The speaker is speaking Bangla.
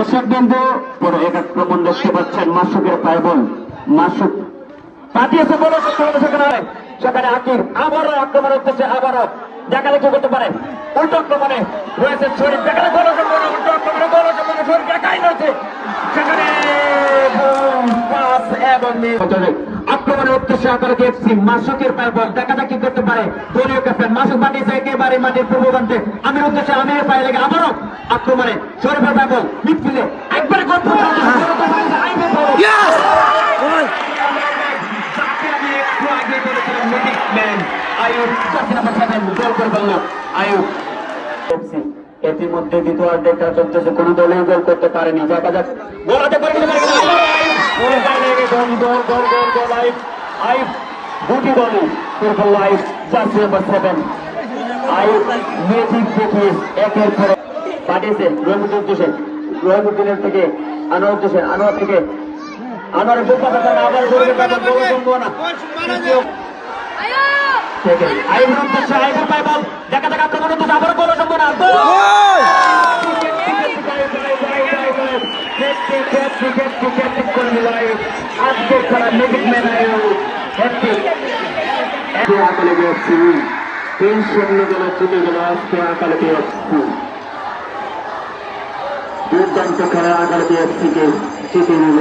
দর্শক বিন্দু বড় এক আক্রমণ দেখতে পাচ্ছেন মাসুকের পায়ে বল মাসুক পাঠিয়েছে বলে সেখানে আকিব আবারও আক্রমণ হচ্ছে আবারও দেখালে কি করতে পারে উল্টো আক্রমণে রয়েছে শরীফ দেখালে গোল উল্টো আক্রমণে গোল শরীফ দেখাই রয়েছে সেখানে আক্রমণে উদ্দেশ্যে আকারকে এফসি মাসুকের পায়ে বল দেখা যাক কি করতে পারে দলীয় ক্যাপ্টেন মাসুক পাঠিয়েছে একেবারে মাটির পূর্ব প্রান্তে আমির উদ্দেশ্যে আমিরের পায়ে লেগে আবারও আক্রমণে শরীফের পায়ে বল মিডফিল্ডে একবারে গোল ইতিমধ্যে দ্বিতীয়ার্ধে খেলা চলতেছে কোন দলই গোল করতে পারেনি দেখা যাক দুটি দলই জার্সি নাম্বার 7 আয়ুব ম্যাজিক দেখিয়ে একের পর পাঠিয়েছে রহিমুদ্দিনের থেকে আনোয়ার উদ্দেশ্যে আনোয়ার থেকে আনোয়ারের বুক পাতা আবার আইবের উদ্দেশ্যে আইবের পায় বল দেখা যাক আক্রমণ উদ্দেশ্যে আবার গোল সম্ভাবনা আজকে খেলা ম্যাজিক ম্যান আকালে পেয়েছি 3-0 গেল জিতে গেল আজকে আকালে পেয়েছি দুর্দান্ত খেলা আকালে পেয়েছি কে জিতে নিল